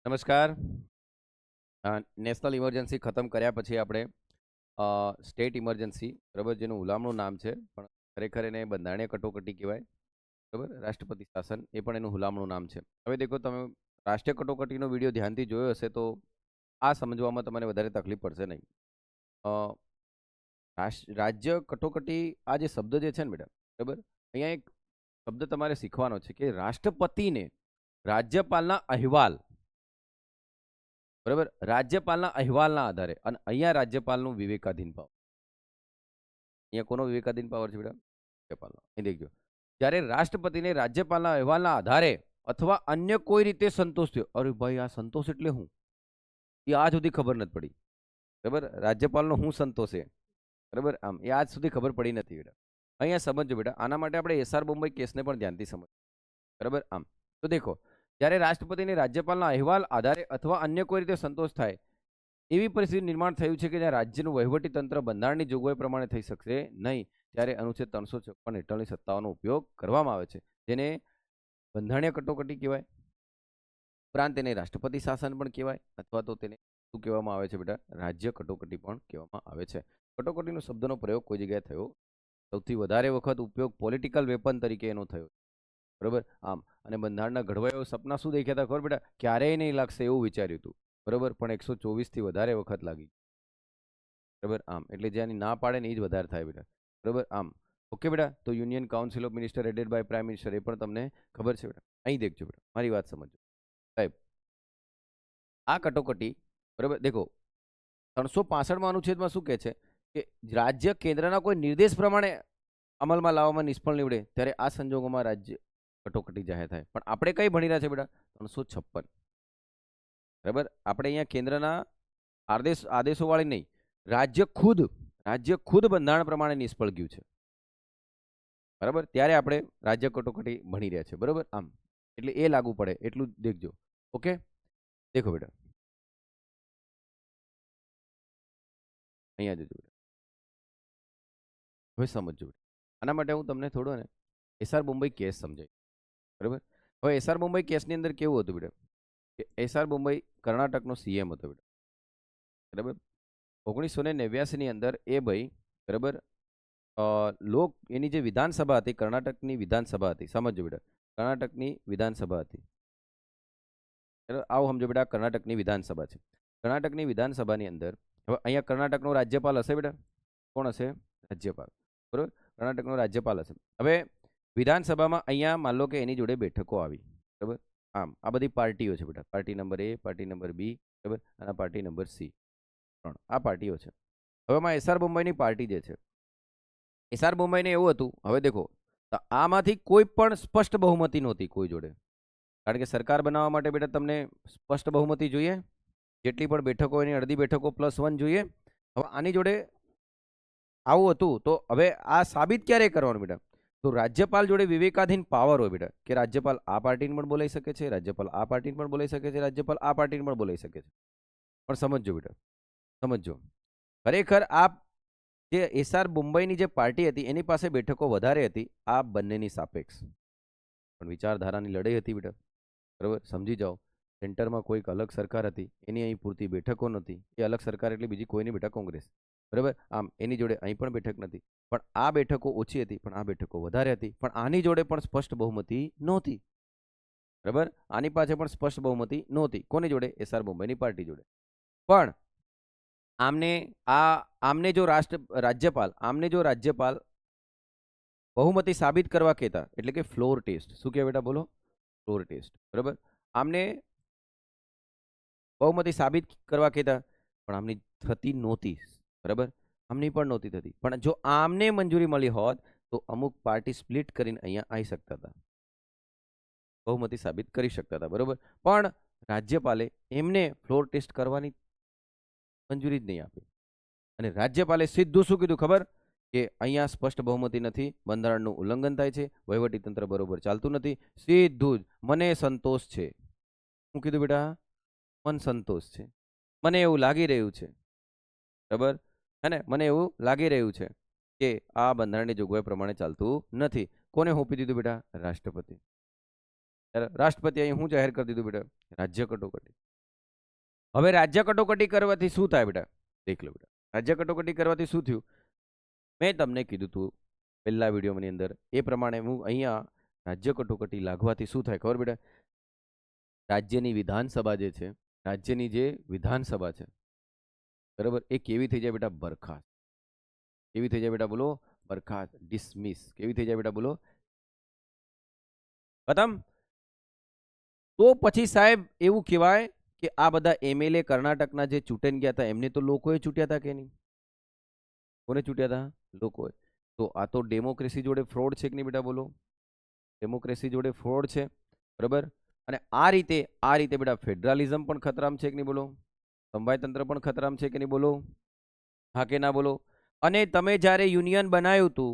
નમસ્કાર. National emergency ખતમ કર્યા પછી આપણે સ્ટેટ ઇમરજન્સી, બરાબર, જેનું હુલામણું નામ છે, પણ ખરેખર એને બંધારણીય કટોકટી કહેવાય, બરાબર. રાષ્ટ્રપતિ શાસન એ પણ એનું હુલામણું નામ છે. હવે દેખો, તમે રાષ્ટ્રીય કટોકટીનો વિડીયો ધ્યાનથી જોયો હશે તો આ સમજવામાં તમારે વધારે તકલીફ પડશે નહીં. અ, રાજ્ય કટોકટી, આ જે શબ્દ જે છે ને બેટા, બરાબર, અહીંયા એક શબ્દ તમારે શીખવાનો છે કે રાષ્ટ્રપતિને રાજ્યપાલના અહેવાલ, બરાબર, રાજ્યપાલના અહેવાલના આધારે, અને અહીંયા રાજ્યપાલનું વિવેકાધીન પાવર. અહીંયા કોનો વિવેકાધીન પાવર છે બેટા? રાજ્યપાલનો. અહીં દેખજો, જ્યારે રાષ્ટ્રપતિને રાજ્યપાલના અહેવાલના આધારે અથવા અન્ય કોઈ રીતે સંતોષ થયો. અરે ભાઈ, આ સંતોષ એટલે હું? એ આજ સુધી ખબર નથી પડી. બરાબર, રાજ્યપાલનો હું સંતોષ છે, બરાબર, આમ એ આજ સુધી ખબર પડી નથી બેટા. અહીંયા સમજો બેટા, આના માટે આપણે એસઆર બોમ્બઈ કેસને પણ ધ્યાનથી સમજ, બરાબર. આમ તો દેખો, જ્યારે રાષ્ટ્રપતિને રાજ્યપાલના અહેવાલ આધારે અથવા અન્ય કોઈ રીતે સંતોષ થાય એવી પરિસ્થિતિ નિર્માણ થયું છે કે જ્યાં રાજ્યનું વહીવટી તંત્ર બંધારણની જોગવાઈ પ્રમાણે થઈ શકશે નહીં, ત્યારે અનુચ્છેદ 356 હેઠળની સત્તાઓનો ઉપયોગ કરવામાં આવે છે, જેને બંધારણીય કટોકટી કહેવાય. ઉપરાંત તેને રાષ્ટ્રપતિ શાસન પણ કહેવાય, અથવા તો તેને શું કહેવામાં આવે છે બેટા? રાજ્ય કટોકટી પણ કહેવામાં આવે છે. કટોકટીનો શબ્દનો પ્રયોગ કોઈ જગ્યાએ થયો, સૌથી વધારે વખત ઉપયોગ પોલિટિકલ વેપન તરીકે એનો થયો, બરાબર. આમ, અને બંધારણના ઘડવાયો સપના શું દેખ્યા હતા ખબર બેટા? ક્યારેય નહીં લાગશે એવું વિચાર્યું હતું, બરાબર, પણ 124થી વધારે વખત લાગી, બરાબર. આમ એટલે જેની ના પાડે ને એ જ વધારે થાય બેટા, બરાબર. આમ ઓકે બેટા. તો union council of minister headed by prime minister, એ પણ તમને ખબર છે બેટા. અહીં દેખજો બેટા, મારી વાત સમજો સાહેબ. આ કટોકટી, બરાબર, દેખો 365માં અનુચ્છેદમાં શું કહે છે કે રાજ્ય કેન્દ્રના કોઈ નિર્દેશ પ્રમાણે અમલમાં લાવવામાં નિષ્ફળ નીવડે ત્યારે આ સંજોગોમાં રાજ્ય કટોકટી જાહેર થાય. પણ આપણે કઈ ભણી રહ્યા છે બેટા? 356, બરાબર. આપણે અહીંયા કેન્દ્રના આદેશો વાળી નહીં, રાજ્ય ખુદ બંધારણ પ્રમાણે નિષ્ફળ ગયું છે, બરાબર, ત્યારે આપણે રાજ્ય કટોકટી ભણી રહ્યા છે, બરાબર. આમ એટલે એ લાગુ પડે એટલું દેખજો. ઓકે, દેખો બેટા, અહીંયા જોજો બેટા, હવે સમજો બેટા. આના માટે હું તમને થોડો ને એસઆર મુંબઈ કેસ સમજાય, બરાબર. હવે એસઆર મુંબઈ કેસની અંદર કેવું હતું બેટા કે એસઆર મુંબઈ કર્ણાટકનો સીએમ હતો બેટા, બરાબર. 1989ની અંદર એ ભાઈ, બરાબર, એની જે વિધાનસભા હતી, કર્ણાટકની વિધાનસભા હતી, સમજો બેટા, કર્ણાટકની વિધાનસભા હતી, બરાબર. આવું સમજો બેટા, કર્ણાટકની વિધાનસભા છે. કર્ણાટકની વિધાનસભાની અંદર હવે અહીંયા કર્ણાટકનો રાજ્યપાલ હશે બેટા. કોણ હશે? રાજ્યપાલ, બરાબર. કર્ણાટકનો રાજ્યપાલ હશે. હવે વિધાનસભામાં અહીંયા માન લો કે એની જોડે બેઠકો આવી, બરાબર. આમ આ બધી પાર્ટીઓ છે બેટા, પાર્ટી નંબર એ, પાર્ટી નંબર બી, બરાબર, અને પાર્ટી નંબર સી, 3 આ પાર્ટીઓ છે. હવે એમાં એસઆર બોમ્બઈની પાર્ટી જે છે, એસઆર બોમ્બઈને એવું હતું, હવે દેખો, તો આમાંથી કોઈ પણ સ્પષ્ટ બહુમતી નહોતી કોઈ જોડે, કારણ કે સરકાર બનાવવા માટે બેટા તમને સ્પષ્ટ બહુમતી જોઈએ, જેટલી પણ બેઠકો એની અડધી બેઠકો +1 જોઈએ. હવે આની જોડે આવું હતું, તો હવે આ સાબિત ક્યારે કરવાનું બેટા? તો રાજ્યપાલ જોડે વિવેકાધીન પાવર હોય બેટા, કે રાજ્યપાલ આ પાર્ટીને પણ બોલાવી શકે છે, રાજ્યપાલ આ પાર્ટીને પણ બોલાવી શકે છે, રાજ્યપાલ આ પાર્ટીને પણ બોલાવી શકે છે. પણ સમજો બેટા, સમજો, ખરેખર આ જે એસઆર મુંબઈની જે પાર્ટી હતી એની પાસે બેઠકો વધારે હતી આ બંનેની સાપેક્ષ, પણ વિચારધારાની લડાઈ હતી બેટા, બરાબર. સમજી જાઓ, સેન્ટરમાં કોઈક અલગ સરકાર હતી, એની અહીં પૂરતી બેઠકો નહોતી, એ અલગ સરકાર એટલે બીજી કોઈની બેટા કોંગ્રેસ, બરાબર. આમ એની જોડે અહીં પણ બેઠક નથી, પણ આ બેઠકો ઓછી હતી, પણ આ બેઠકો વધારે હતી, પણ આની જોડે પણ સ્પષ્ટ બહુમતી નહોતી, બરાબર. આની પાસે પણ સ્પષ્ટ બહુમતી નહોતી. કોની જોડે? એસઆર મુંબઈની પાર્ટી જોડે. પણ આમને જો રાજ્યપાલ બહુમતી સાબિત કરવા કહેતા, એટલે કે ફ્લોર ટેસ્ટ, શું કહેવાય બેટા? બોલો, ફ્લોર ટેસ્ટ, બરાબર. આમને બહુમતી સાબિત કરવા કહેતા, પણ આમની થતી નહોતી, બરાબર. આમની પણ નહોતી થતી, પણ જો આમને મંજૂરી મળી હોત તો અમુક પાર્ટી સ્પ્લિટ કરીને અહીંયા આવી શકતા હતા, બહુમતી સાબિત કરી શકતા હતા, બરાબર. પણ રાજ્યપાલે એમને ફ્લોર ટેસ્ટ કરવાની મંજૂરી જ નહીં આપી, અને રાજ્યપાલે સીધું શું કીધું ખબર? કે અહીંયા સ્પષ્ટ બહુમતી નથી, બંધારણનું ઉલ્લંઘન થાય છે, વહીવટીતંત્ર બરોબર ચાલતું નથી, સીધું જ મને સંતોષ છે. શું કીધું બેટા? મન સંતોષ છે, મને એવું લાગી રહ્યું છે, બરાબર, હે ને, મને એવું લાગી રહ્યું છે કે આ બંધારણની જોગવાઈ પ્રમાણે ચાલતું નથી. કોને સોંપી દીધું બેટા? રાષ્ટ્રપતિ. રાષ્ટ્રપતિ અહીં હું જાહેર કરી દીધું બેટા? રાજ્ય કટોકટી. હવે રાજ્ય કટોકટી કરવાથી શું થાય બેટા? દેખ લો બેટા, રાજ્ય કટોકટી કરવાથી શું થયું? મેં તમને કીધું હતું પહેલા વિડીયોની અંદર એ પ્રમાણે હું અહીંયા રાજ્ય કટોકટી લાગવાથી શું થાય ખબર બેટા? રાજ્યની વિધાનસભા જે છે, રાજ્યની જે વિધાનસભા છે, બરાબર, એ કેવી થઈ જાય બેટા? બરખાસ્ત. કેવી થઈ જાય બેટા? બોલો. બરખાસ્ત, ડિસમિસ. કેવી થઈ જાય બેટા? બોલો. ખતમ. તો પછી સાહેબ એવું કહેવાય કે આ બધા એમએલએ કર્ણાટકના જે ચૂંટાઈને ગયા હતા એમને તો લોકોએ ચૂંટ્યા હતા કે નહીં? કોને ચૂંટ્યા હતા? લોકોએ. તો આ તો ડેમોક્રેસી જોડે ફ્રોડ છે કે નહીં બેટા? બોલો. ડેમોક્રેસી જોડે ફ્રોડ છે, બરાબર. અને આ રીતે બેટા ફેડરલિઝમ પણ ખતરામ છે કે નહીં? બોલો. સંવાદતંત્ર પણ ખતરામ છે કે નહીં? બોલો. હા કે ના? બોલો. અને તમે જ્યારે યુનિયન બનાવ્યું હતું,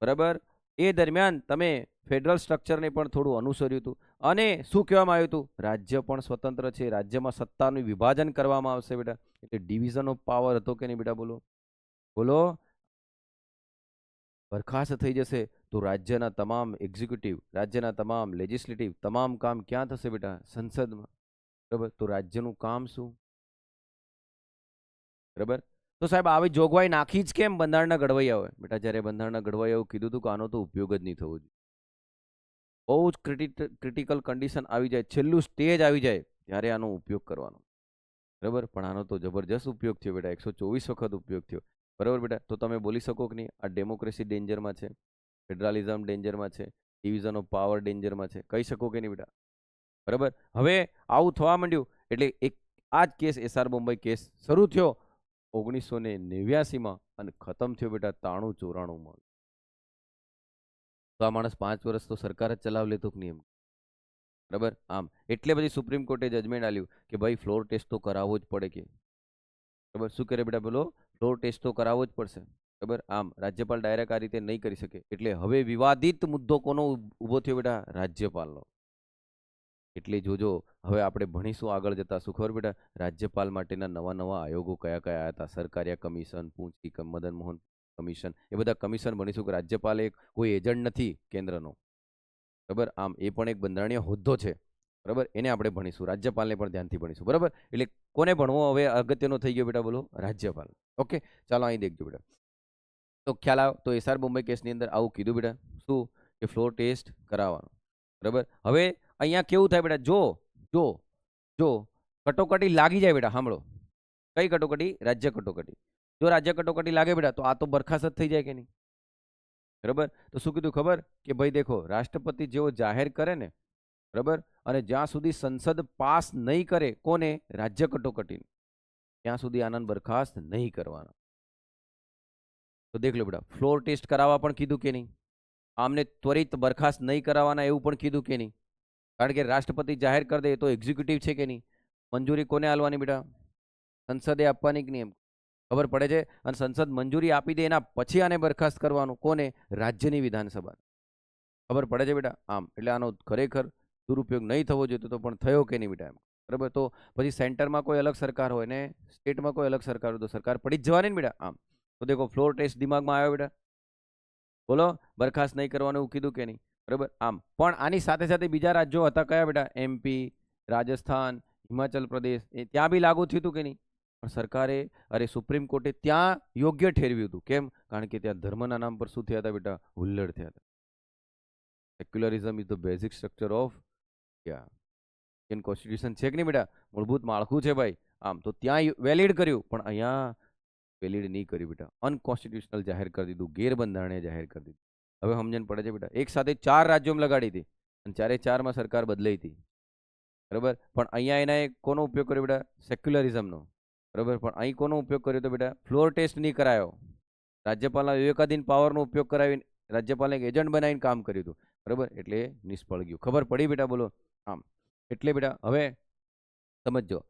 બરાબર, એ દરમિયાન તમે ફેડરલ સ્ટ્રક્ચરને પણ થોડું અનુસર્યું હતું. અને શું કહેવામાં આવ્યું હતું? રાજ્ય પણ સ્વતંત્ર છે, રાજ્યમાં સત્તાનું વિભાજન કરવામાં આવશે બેટા. એટલે ડિવિઝન ઓફ પાવર હતો કે નહીં બેટા? બોલો. બોલો. બરખાસ્ત થઈ જશે તો રાજ્યના તમામ એક્ઝિક્યુટિવ, રાજ્યના તમામ લેજિસ્લેટિવ, તમામ કામ ક્યાં થશે બેટા? સંસદમાં. બરાબર. તો રાજ્યનું કામ શું? બરાબર. તો સાહેબ આવી જોગવાઈ નાખી જ કેમ બંધારણના ઘડવૈયાઓએ? બેટા જ્યારે બંધારણના ઘડવૈયાઓ કીધું હતું કે આનો તો ઉપયોગ જ નહીં થવો જોઈએ, બહુ જ ક્રિટિકલ કન્ડિશન આવી જાય, છેલ્લું સ્ટેજ આવી જાય ત્યારે આનો ઉપયોગ કરવાનો, બરાબર. પણ આનો તો જબરજસ્ત ઉપયોગ થયો બેટા, 124 વખત ઉપયોગ થયો, બરાબર બેટા. તો તમે બોલી શકો કે નહીં આ ડેમોક્રેસી ડેન્જરમાં છે, ફેડરલિઝમ ડેન્જરમાં છે, ડિવિઝન ઓફ પાવર ડેન્જરમાં છે? કહી શકો કે નહીં બેટા? બરાબર. હવે આવું થવા માંડ્યું એટલે એક આ જ કેસ એસઆર બોમ્બે કેસ શરૂ થયો 1989માં અને ખતમ થયો બેટા 93-94માં. તો આ માણસ 5 વર્ષ તો સરકાર જ ચલાવી લેતો કે નહીં એમ? બરાબર. આમ એટલે પછી સુપ્રીમ કોર્ટે જજમેન્ટ આપ્યું કે ભાઈ ફ્લોર ટેસ્ટ તો કરાવવો જ પડે કે, બરાબર. શું કરે બેટા? બોલો. ફ્લોર ટેસ્ટ તો કરાવવો જ પડશે, બરાબર. આમ રાજ્યપાલ ડાયરેક્ટ આ રીતે નહીં કરી શકે. એટલે હવે વિવાદિત મુદ્દો કોનો ઊભો થયો બેટા? રાજ્યપાલનો. એટલે જોજો હવે આપણે ભણીશું આગળ જતા શું ખબર બેટા? રાજ્યપાલ માટેના નવા નવા આયોગો કયા કયા આવ્યા હતા, સરકારિયા કમિશન, પૂંચી મદન મોહન કમિશન, એ બધા કમિશન ભણીશું કે રાજ્યપાલ એક કોઈ એજન્ટ નથી કેન્દ્રનો, બરાબર. આમ એ પણ એક બંધારણીય હોદ્દો છે, બરાબર. એને આપણે ભણીશું, રાજ્યપાલને પણ ધ્યાનથી ભણીશું, બરાબર. એટલે કોને ભણવો હવે અગત્યનો થઈ ગયો બેટા? બોલો. રાજ્યપાલ. ઓકે, ચાલો અહીં દેખજો બેટા. તો ખ્યાલ આવ્યો? તો એસઆર બોમ્બે કેસની અંદર આવું કીધું બેટા, શું કે ફ્લોર ટેસ્ટ કરાવવાનો, બરાબર. હવે અહીંયા કેવું થાય બેટા? જો જો જો કટોકટી લાગી જાય બેટા, સાંભળો. કઈ કટોકટી? રાજ્ય કટોકટી. જો રાજ્ય કટોકટી લાગે બેટા તો આ તો બરખાસ્ત થઈ જાય કે નહીં? બરાબર. તો શું કીધું ખબર? કે ભાઈ દેખો, રાષ્ટ્રપતિ જેવો જાહેર કરે ને, બરાબર, અને જ્યાં સુધી સંસદ પાસ નહીં કરે કોને? રાજ્ય કટોકટી, ત્યાં સુધી આનંદ બરખાસ્ત નહીં કરવાના. તો દેખ લો બેટા, ફ્લોર ટેસ્ટ કરાવવા પણ કીધું કે નહીં? આમને ત્વરિત બરખાસ્ત નહીં કરાવવાના એવું પણ કીધું કે નહીં? કારણ કે રાષ્ટ્રપતિ જાહેર કરી દે તો એક્ઝિક્યુટિવ છે કે નહીં? મંજૂરી કોને આલવાની બેટા? સંસદે આપવાની કે નહીં? એમ ખબર પડે છે. અને સંસદ મંજૂરી આપી દે એના પછી આને બરખાસ્ત કરવાનું કોને? રાજ્યની વિધાનસભા. ખબર પડે છે બેટા? આમ એટલે આનો ખરેખર દુરુપયોગ નહીં થવો જોઈએ તો પણ થયો કે નહીં બેટા? એમ બરાબર. તો પછી સેન્ટરમાં કોઈ અલગ સરકાર હોય ને સ્ટેટમાં કોઈ અલગ સરકાર હોય તો સરકાર પડી જ જવાની ને બેટા. આમ તો દેખો, ફ્લોર ટેસ્ટ દિમાગમાં આવ્યો બેટા? બોલો. બરખાસ્ત નહીં કરવાનું એવું કીધું કે નહીં? બરાબર. આમ પણ આની સાથે સાથે બીજા રાજ્યો હતા કયા બેટા? એમપી, રાજસ્થાન, હિમાચલ પ્રદેશ, એ ત્યાં બી લાગુ થયું હતું કે નહીં? પણ સરકારે સુપ્રીમ કોર્ટે ત્યાં યોગ્ય ઠેરવ્યું હતું. કેમ? કારણ કે ત્યાં ધર્મના નામ પર શું થયા હતા બેટા? હુલ્લડ થયા હતા. Secularism is the basic structure of Indian constitution છે કે નહીં બેટા? મૂળભૂત માળખું છે ભાઈ. આમ તો ત્યાં વેલિડ કર્યું પણ અહીંયા વેલિડ નહીં કર્યું બેટા, અનકોન્સ્ટિટ્યુશનલ જાહેર કરી દીધું, ગેરબંધારણીય જાહેર કરી દીધું. હવે સમજણ પડે છે બેટા? એક સાથે 4 રાજ્યોમાં લગાડી હતી અને 4-4માં સરકાર બદલાઈ હતી, બરાબર. પણ અહીંયા એના કોનો ઉપયોગ કર્યો બેટા? સેક્યુલરિઝમનો, બરાબર. પણ અહીં કોનો ઉપયોગ કર્યો તો બેટા? ફ્લોર ટેસ્ટ નહીં કરાયો, રાજ્યપાલના વિવેકાધીન પાવરનો ઉપયોગ કરાવીને રાજ્યપાલને એક એજન્ટ બનાવીને કામ કર્યું હતું, બરાબર. એટલે નિષ્ફળ ગયું. ખબર પડી બેટા? બોલો. આમ એટલે બેટા હવે સમજો.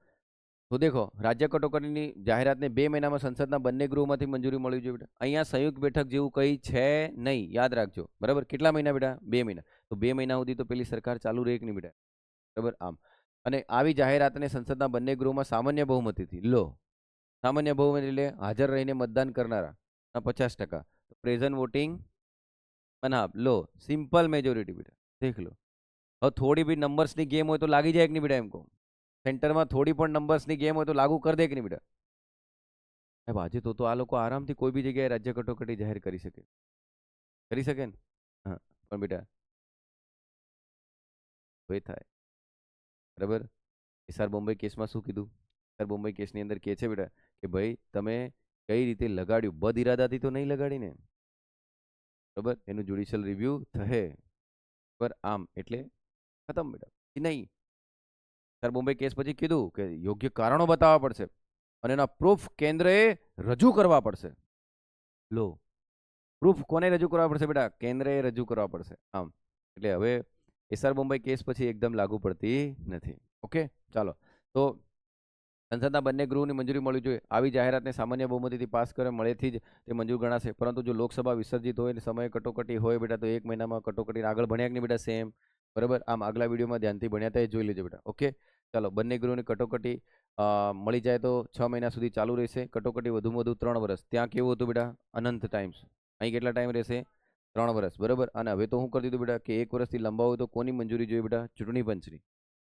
તો દેખો, રાજ્ય કટોકટીની જાહેરાતને 2 મહિનામાં સંસદના બંને ગૃહોમાંથી મંજૂરી મળવી જોઈએ બેટા. અહીંયા સંયુક્ત બેઠક જેવું કંઈ છે નહીં, યાદ રાખજો, બરાબર. કેટલા મહિના બેટા? 2 મહિના. તો 2 મહિના સુધી તો પેલી સરકાર ચાલુ રહે કે નહીં બેટા? બરાબર. આમ અને આવી જાહેરાતને સંસદના બંને ગૃહોમાં સામાન્ય બહુમતીથી લો. સામાન્ય બહુમતી એટલે હાજર રહીને મતદાન કરનારા 50%. પ્રેઝન્ટ વોટિંગ અને હા લો સિમ્પલ મેજોરિટી બેટા. દેખ લો. હવે થોડી બી નંબર્સની ગેમ હોય તો લાગી જાય કે નહીં બેટા? એમ કહું સેન્ટરમાં થોડી પણ નંબર્સની ગેમ હોય તો લાગુ કરી દે કે નહીં બેટા? સાહેબ આજે તો આ લોકો આરામથી કોઈ બી જગ્યાએ રાજ્ય કટોકટી જાહેર કરી શકે ને? હા, પણ બેટા ભાઈ થાય બરાબર. એસઆર બોમ્બે કેસમાં શું કીધું? એસઆર બોમ્બે કેસની અંદર કે છે બેટા કે ભાઈ તમે કઈ રીતે લગાડ્યું, બદ ઇરાદાથી તો નહીં લગાડીને, બરાબર. એનું જ્યુડિશિયલ રિવ્યુ થશે બરાબર. આમ એટલે ખતમ બેટા, નહીં. એસઆર બોમ્બે કેસ પછી કીધું કે યોગ્ય કારણો બતાવવા પડશે અને એના પ્રૂફ કેન્દ્રએ રજૂ કરવા પડશે. લો, પ્રૂફ કોને રજૂ કરવા પડશે બેટા? કેન્દ્રએ રજૂ કરવા પડશે. આમ એટલે હવે એસઆર બોમ્બે કેસ પછી એકદમ લાગુ પડતી નથી. ઓકે, ચાલો. તો સંસદના બંને ગૃહની મંજૂરી મળવી જોઈએ. આવી જાહેરાતને સામાન્ય બહુમતીથી પાસ કરે મળેથી જ તે મંજૂર ગણાશે. પરંતુ જો લોકસભા વિસર્જિત હોય અને સમયે કટોકટી હોય બેટા તો 1 મહિનામાં કટોકટી આગળ ભણ્યા કે નહીં બેટા? સેમ બરાબર. આમ આગલા વિડીયોમાં ધ્યાનથી ભણ્યા હતા એ જોઈ લેજો બેટા. ઓકે, ચાલો. બંને ગૃહની કટોકટી મળી જાય તો 6 મહિના સુધી ચાલુ રહેશે. કટોકટી વધુમાં વધુ 3 વર્ષ. ત્યાં કેવું હતું બેટા? અનંત ટાઈમ્સ. અહીં કેટલા ટાઈમ રહેશે? 3 વર્ષ બરાબર. અને હવે તો હું કરી દીધું બેટા કે 1 વર્ષથી લંબાવું તો કોની મંજૂરી જોઈએ બેટા? ચૂંટણી પંચની.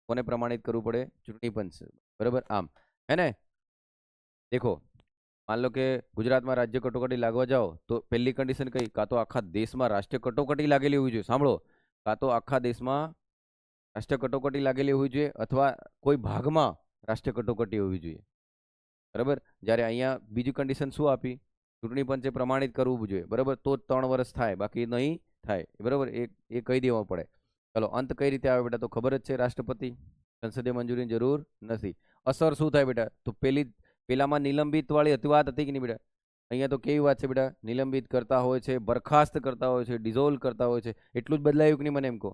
કોને પ્રમાણિત કરવું પડે? ચૂંટણી પંચ બરાબર. આમ હે ને? દેખો, માન લો કે ગુજરાતમાં રાજ્ય કટોકટી લાગવા જાઓ તો પહેલી કન્ડિશન કઈ? કાં તો આખા દેશમાં રાષ્ટ્રીય કટોકટી લાગેલી હોવી જોઈએ. સાંભળો, કાં તો આખા દેશમાં રાષ્ટ્રીય કટોકટી લાગેલી હોવી જોઈએ અથવા કોઈ ભાગમાં રાષ્ટ્રીય કટોકટી હોવી જોઈએ બરાબર. જ્યારે અહીંયા બીજી કન્ડિશન શું આપી? ચૂંટણી પંચે પ્રમાણિત કરવું જોઈએ બરાબર. તો જ 3 વર્ષ થાય, બાકી નહીં થાય બરાબર. એ કહી દેવા પડે. ચલો, અંત કઈ રીતે આવે બેટા? તો ખબર જ છે, રાષ્ટ્રપતિ. સંસદીય મંજૂરીની જરૂર નથી. અસર શું થાય બેટા? તો પેલામાં નિલંબિત વાળી વાત હતી કે નહીં બેટા? અહીંયા તો કેવી વાત છે બેટા? નિલંબિત કરતા હોય છે, બરખાસ્ત કરતા હોય છે, ડિઝોલ્વ કરતા હોય છે. એટલું જ બદલાયું કે નહીં મને એમ કહો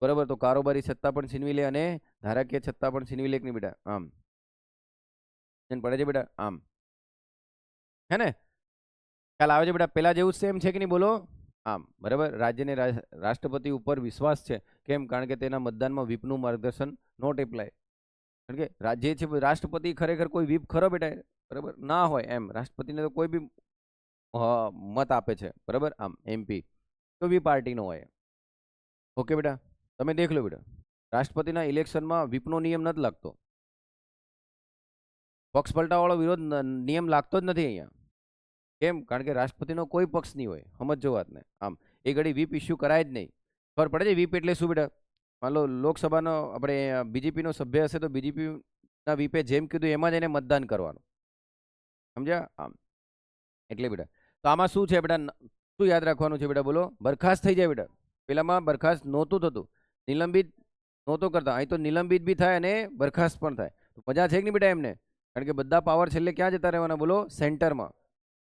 બરાબર. તો કારોબારી સત્તા પણ છીનવી લે અને ધારાકીય સત્તા પણ છીનવી લે કે નહીં બેટા? આમ પડે છે બેટા? આમ હે ને? ખ્યાલ આવે છે બેટા? પેલા જેવું સેમ છે કે નહીં બોલો? આમ બરાબર. રાજ્યને રાષ્ટ્રપતિ ઉપર વિશ્વાસ છે. કેમ? કારણ કે તેના મતદાનમાં વ્હીપનું માર્ગદર્શન નોટ એપ્લાય. કારણ કે રાજ્ય છે રાષ્ટ્રપતિ ખરેખર કોઈ વ્હીપ ખરો બેટા? બરાબર ના હોય એમ. રાષ્ટ્રપતિને તો કોઈ બી મત આપે છે બરાબર. આમ એમપી તો બી પાર્ટીનો હોય. ઓકે બેટા, તમે દેખ લો બેટા. રાષ્ટ્રપતિના ઇલેક્શનમાં વ્હીપનો નિયમ નથી લાગતો. પક્ષ પલટાવાળો વિરોધ નિયમ લાગતો જ નથી અહીંયા. કેમ? કારણ કે રાષ્ટ્રપતિનો કોઈ પક્ષ નહીં હોય. સમજો વાતને. આમ એ ઘડી વ્હીપ ઇસ્યુ કરાય જ નહીં. ખબર પડે છે વ્હીપ એટલે શું બેટા? માન લો લોકસભાનો આપણે બીજેપીનો સભ્ય હશે તો બીજેપીના વ્હીપે જેમ કીધું એમાં જ એને મતદાન કરવાનું. સમજ્યા? આમ એટલે બેટા તો આમાં શું છે બેટા? શું યાદ રાખવાનું છે બેટા? બોલો. બરખાસ્ત થઈ જાય બેટા. પેલામાં બરખાસ્ત નહોતું થતું, નિલંબિત નહોતો કરતા. અહીં તો નિલંબિત બી થાય અને બરખાસ્ત પણ થાય. તો મજા છે કે નહીં બેટા એમને? કારણ કે બધા પાવર છેલ્લે ક્યાં જતા રહેવાના? બોલો, સેન્ટરમાં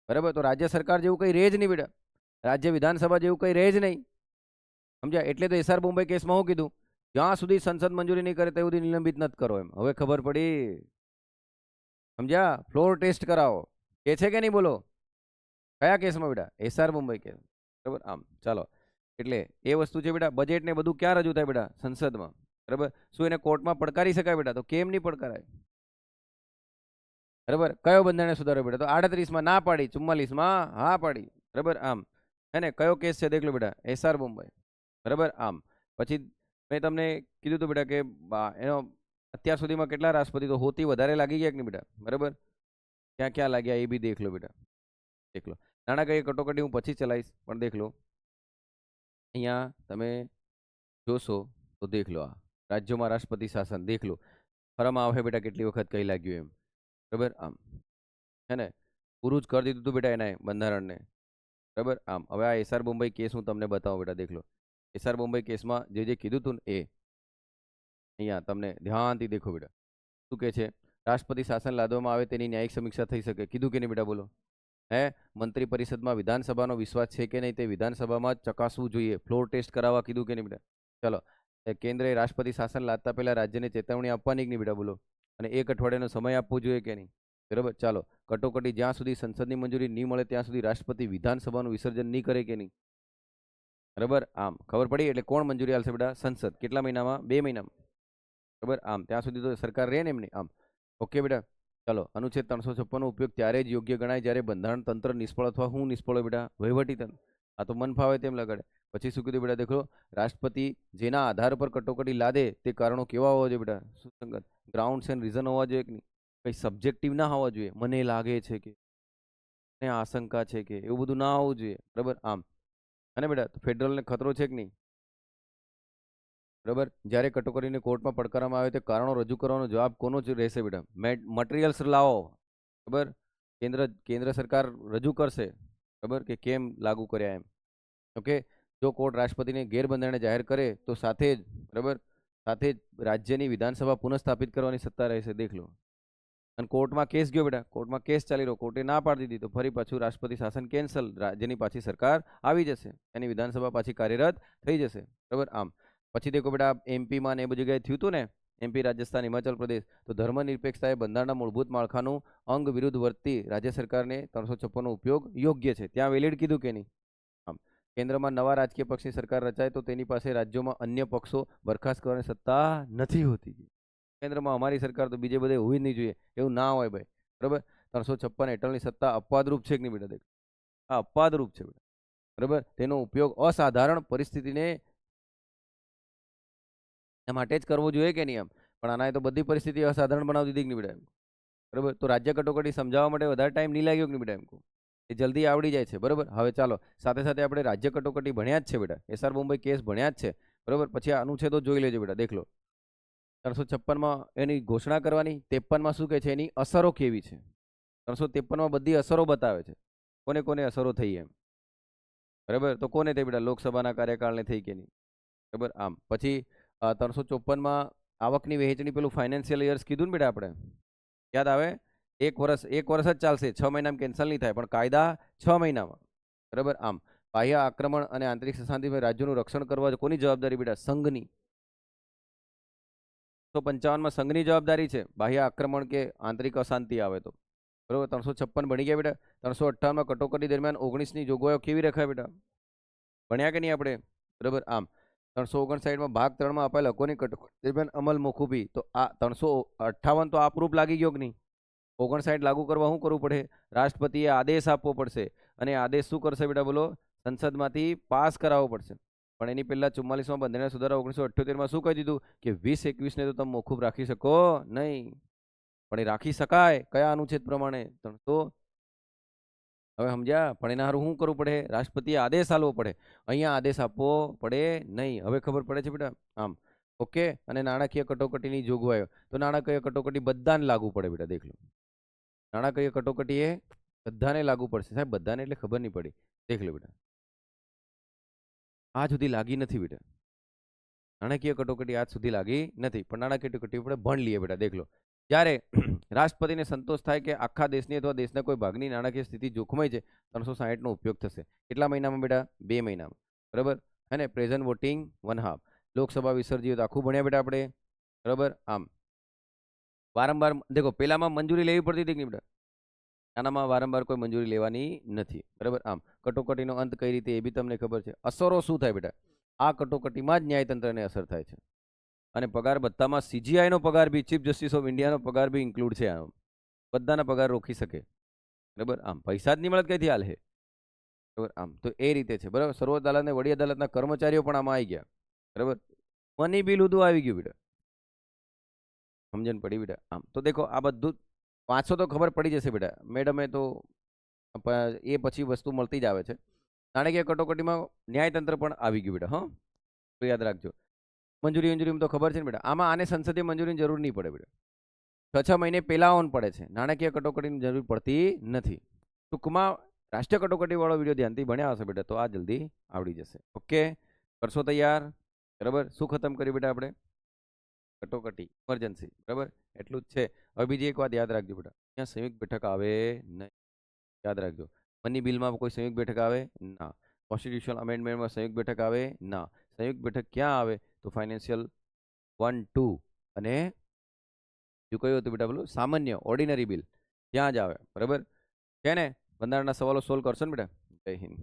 બરાબર. તો રાજ્ય સરકાર જેવું કંઈ રહે જ નહીં બેટા. રાજ્ય વિધાનસભા જેવું કંઈ રહે જ નહીં. સમજ્યા? એટલે તો એસઆર બોમ્બે કેસમાં શું કીધું? જ્યાં સુધી સંસદ મંજૂરી નહીં કરે ત્યાં સુધી નિલંબિત નથી કરો એમ. હવે ખબર પડી? સમજ્યા? ફ્લોર ટેસ્ટ કરાવો કે છે કે નહીં બોલો? કયા કેસમાં બેટા? એસઆર બોમ્બે કેસ બરાબર. આમ ચાલો, એટલે એ વસ્તુ છે બેટા. બજેટ ને બધું ક્યાં રજૂ થાય બેટા? સંસદમાં બરાબર. શું એને કોર્ટમાં પડકારી શકાય બેટા? તો કેમ નહીં પડકારાય બરાબર. કયો બંધારણીય સુધારો બેટા? તો 38માં ના પાડી, 44માં હા પાડી બરાબર. આમ હે ને? કયો કેસ છે દેખ લો બેટા? એસઆર બોમ્બે બરાબર. આમ પછી મેં તમને કીધું હતું બેટા કે એનો અત્યાર સુધીમાં કેટલા રાષ્ટ્રપતિ તો હોતી વધારે લાગી ગયા કે નહીં બેટા? બરાબર. ક્યાં ક્યાં લાગ્યા એ બી દેખ લો બેટા. દેખ લો. નાણાકીય કટોકટી હું પછી ચલાવીશ, પણ દેખ લો અહીંયા તમે જોશો તો દેખ લો. આ રાજ્યોમાં રાષ્ટ્રપતિ શાસન દેખ લો. ફરવામાં આવે બેટા કેટલી વખત કઈ લાગ્યું એમ બરાબર. આમ હે ને? પૂરું જ કરી દીધું હતું બેટા એના બંધારણને બરાબર. આમ હવે આ એસઆર બોમ્બે કેસ હું તમને બતાવું બેટા. દેખ લો. એસઆર બોમ્બે કેસમાં જે કીધું હતું ને એ અહીંયા તમને ધ્યાનથી દેખો બેટા. શું કે છે? રાષ્ટ્રપતિ શાસન લાદવામાં આવે તેની ન્યાયિક સમીક્ષા થઈ શકે. કીધું કે નહીં બેટા? બોલો. હે? મંત્રી પરિષદમાં વિધાનસભાનો વિશ્વાસ છે કે નહીં તે વિધાનસભામાં ચકાસવું જોઈએ. ફ્લોર ટેસ્ટ કરાવવા કીધું કે નહીં બેટા? ચલો. કેન્દ્રએ રાષ્ટ્રપતિ શાસન લાદતા પહેલા રાજ્યને ચેતવણી આપવાની કે નહીં બેટા? બોલો. અને 1 અઠવાડિયાનો સમય આપવો જોઈએ કે નહીં? બરાબર. ચાલો. કટોકટી જ્યાં સુધી સંસદની મંજૂરી નહીં મળે ત્યાં સુધી રાષ્ટ્રપતિ વિધાનસભાનું વિસર્જન નહીં કરે કે નહીં? બરાબર. આમ ખબર પડી? એટલે કોણ મંજૂરી આપશે બેટા? સંસદ. કેટલા મહિનામાં? 2 મહિનામાં બરાબર. આમ ત્યાં સુધી તો સરકાર રહે ને એમની. આમ ઓકે બેટા. ચાલો. અનુચ્છેદ 356નો ઉપયોગ ત્યારે જ યોગ્ય ગણાય જ્યારે બંધારણ તંત્ર નિષ્ફળ અથવા હું નિષ્ફળ હોય બેટા? વહીવટી તંત્ર. આ તો મન ફાવે તેમ લગાડે. પછી શું કીધું બેટા દેખો, રાષ્ટ્રપતિ જેના આધાર પર કટોકટી લાદે તે કારણો કેવા હોવા જોઈએ બેટા? સુસંગત, ગ્રાઉન્ડ્સ એન્ડ રીઝન હોવા જોઈએ કે નહીં? કઈ સબ્જેક્ટિવ ના હોવા જોઈએ, મને લાગે છે કે, મને આશંકા છે કે, એવું બધું ના હોવું જોઈએ. બરાબર, આમ. અને બેટા ફેડરલને ખતરો છે કે નહીં? બરાબર, જ્યારે કટોકટીને કોર્ટમાં પડકારવામાં આવે તે કારણો રજૂ કરવાનો જવાબ કોનો જ રહેશે બેટા? મટીરિયલ્સ લાવો. બરાબર, કેન્દ્ર સરકાર રજૂ કરશે. બરાબર, કે કેમ લાગુ કર્યા એમ. ઓકે, જો કોર્ટ રાષ્ટ્રપતિને ગેરબંધારણીય જાહેર કરે તો સાથે જ, બરાબર, સાથે જ રાજ્યની વિધાનસભા પુનઃસ્થાપિત કરવાની સત્તા રહેશે. દેખ લો. અને કોર્ટમાં કેસ ગયો બેટા, કોર્ટમાં કેસ ચાલી રહ્યો, કોર્ટે ના પાડી દીધી તો ફરી પાછું રાષ્ટ્રપતિ શાસન કેન્સલ, રાજ્યની પાછી સરકાર આવી જશે, એની વિધાનસભા પાછી કાર્યરત થઈ જશે. બરાબર, આમ. પછી દેખો બેટા, એમપીમાં ને એ બધી જગ્યાએ થયું હતું ને, એમપી રાજસ્થાન, હિમાચલ પ્રદેશ, તો ધર્મનિરપેક્ષતાએ બંધારણના મૂળભૂત માળખાનું અંગ વિરુદ્ધ વર્તી રાજ્ય સરકારને 356નો ઉપયોગ યોગ્ય છે. ત્યાં વેલિડ કીધું કે નહીં? આમ. કેન્દ્રમાં નવા રાજકીય પક્ષની સરકાર રચાય તો તેની પાસે રાજ્યોમાં અન્ય પક્ષો બરખાસ્ત કરવાની સત્તા નથી હોતી. કેન્દ્રમાં અમારી સરકાર તો બીજે બધે હોવી જ નહીં જોઈએ, એવું ના હોય ભાઈ. બરાબર, 356 હેઠળની સત્તા અપવાદરૂપ છે કે નહીં બેટા? દેખ, આ અપવાદરૂપ છે બેટા. બરાબર, તેનો ઉપયોગ અસાધારણ પરિસ્થિતિને માટે જ કરવો જોઈએ કે નહીં? એમ. પણ આના તો બધી પરિસ્થિતિ અસાધારણ બનાવી દીધી કે નહીં બેટા? બરાબર, તો રાજ્ય કટોકટી સમજાવવા માટે વધારે ટાઈમ નહીં લાગ્યો કે નહીં બેટા? એમ કહું, એ જલ્દી આવડી જાય છે. બરાબર, હવે ચાલો સાથે સાથે આપણે રાજ્ય કટોકટી ભણ્યા જ છે બેટા, એસઆર બોમ્બે કેસ ભણ્યા જ છે. બરાબર, પછી આ અનુચ્છેદો જોઈ લેજો બેટા. દેખ લો, 356માં એની ઘોષણા કરવાની, 53માં શું કહે છે, એની અસરો કેવી છે. 353માં બધી અસરો બતાવે છે, કોને કોને અસરો થઈ એમ. બરાબર, તો કોને થઈ બેટા? લોકસભાના કાર્યકાળને થઈ કે નહીં? બરાબર, આમ. પછી 354માં આવકની વહેંચણી, પેલું ફાઇનાન્શિયલ યર્સ કીધું ને બેટા આપણે, યાદ આવે? 1 વર્ષ જ ચાલશે, 6 મહિનામાં કેન્સલ નહીં થાય, પણ કાયદા 6 મહિનામાં. બરાબર, આમ. બાહ્ય આક્રમણ અને આંતરિક શાંતિમય રાજ્યોનું રક્ષણ કરવા કોની જવાબદારી બેટા? સંઘની. 355માં સંઘની જવાબદારી છે, બાહ્ય આક્રમણ કે આંતરિક અશાંતિ આવે તો. બરાબર, 356 ભણી ગયા બેટા. 358માં કટોકટી દરમિયાન 19ની જોગવાઈઓ કેવી રખાય બેટા? ભણ્યા કે નહીં આપણે? બરાબર, આમ. 359માં ભાગ 3માં અપાયેલ હકોની કટોકટી દરમિયાન અમલ મોકૂફી, તો આ 358 તો આપરૂપ લાગી ગયો કે નહીં? 59 લાગુ કરવા શું કરવું પડે? રાષ્ટ્રપતિએ આદેશ આપવો પડશે, અને આદેશ શું કરશે બેટા? બોલો, સંસદમાંથી પાસ કરાવવો પડશે. પણ એની પહેલા 44માં બંધારણ સુધારા 1978માં શું કહી દીધું કે 20-21ને તો તમે મોકૂફ રાખી શકો નહીં, પણ એ રાખી શકાય. કયા અનુચ્છેદ પ્રમાણે? 300. હવે સમજ્યા? પણ એના સારું શું કરવું પડે? રાષ્ટ્રપતિએ આદેશ આપવો પડે, અહીંયા આદેશ આપવો પડે નહીં. હવે ખબર પડે છે બેટા? આમ. ઓકે, અને નાણાકીય કટોકટીની જોગવાઈઓ, તો નાણાકીય કટોકટી બધાને લાગુ પડે બેટા. દેખ લો, નાણાકીય કટોકટી એ બધાને લાગુ પડશે. સાહેબ બધાને એટલે ખબર નહીં પડી. દેખ લો બેટા, આજ સુધી લાગી નથી બેટા. નાણાકીય કટોકટી આજ સુધી લાગી નથી, પણ નાણાકીય કટોકટી આપણે ભણ લઈએ બેટા. દેખ લો, જ્યારે રાષ્ટ્રપતિને સંતોષ થાય કે આખા દેશની અથવા દેશના કોઈ ભાગની નાણાકીય સ્થિતિ જોખમાય છે, 360નો ઉપયોગ થશે. કેટલા મહિનામાં બેટા? 2 મહિનામાં. બરાબર, હે ને? Present voting 1/2. લોકસભા વિસર્જીએ તો આખું ભણ્યા બેટા આપણે. બરાબર, આમ. વારંવાર દેખો, પેલામાં મંજૂરી લેવી પડતી હતી કે નહીં બેટા? આનામાં વારંવાર કોઈ મંજૂરી લેવાની નથી. બરાબર, આમ. કટોકટીનો અંત કઈ રીતે, એ બી તમને ખબર છે. અસરો શું થાય બેટા? આ કટોકટીમાં જ ન્યાયતંત્રને અસર થાય છે. અને પગાર ભથ્થામાં સીજીઆઈનો પગાર બી, ચીફ જસ્ટિસ ઓફ ઇન્ડિયાનો પગાર બી ઇન્ક્લુડ છે. આમ બધાના પગાર રોકી શકે. બરાબર, આમ. પૈસા જ નહીં મળે કઈથી હાલ હે? બરાબર, આમ. તો એ રીતે છે. બરાબર, સર્વોચ્ચ અદાલત ને વડી અદાલતના કર્મચારીઓ પણ આમાં આવી ગયા. બરાબર, મની બિલ બધું આવી ગયું બેટા. સમજણ પડી બેટા? આમ. તો દેખો, આ બધું વાંચો તો ખબર પડી જશે બેટા. મેડમે તો એ પછી વસ્તુ મળતી જ આવે છે. નાણાકીય કટોકટીમાં ન્યાયતંત્ર પણ આવી ગયું બેટા. હા, તો યાદ રાખજો. મંજૂરી તો ખબર છે ને બેટા? આમાં આને સંસદીય મંજૂરીની જરૂર નહીં પડે બેટા. 6 મહિને પહેલા ઓન પડે છે, નાણાકીય કટોકટીની જરૂર પડતી નથી. ટૂંકમાં રાષ્ટ્રીય કટોકટી વાળો વિડીયો ધ્યાનથી ભણ્યા હશે બેટા, તો આ જલ્દી આવડી જશે. ઓકે, કરશો તૈયાર? બરાબર, શું ખતમ કર્યું બેટા આપણે? કટોકટી, ઇમરજન્સી. બરાબર, એટલું જ છે. હવે બીજી એક વાત યાદ રાખજો બેટા, અહીંયા સંયુક્ત બેઠક આવે નહીં. યાદ રાખજો, મની બિલમાં કોઈ સંયુક્ત બેઠક આવે ના. કોન્સ્ટિટ્યુશનલ અમેન્ડમેન્ટમાં સંયુક્ત બેઠક આવે ના. સંયુક્ત બેઠક ક્યાં આવે? તો ફાઇનાન્શિયલ 1, 2 અને જો કયું હતું બેટા? બોલું, સામાન્ય ઓર્ડિનરી બિલ, ત્યાં જ આવે. બરાબર છે ને? બંધારણના સવાલો સોલ્વ કરશો ને બેટા? જય હિન્દ.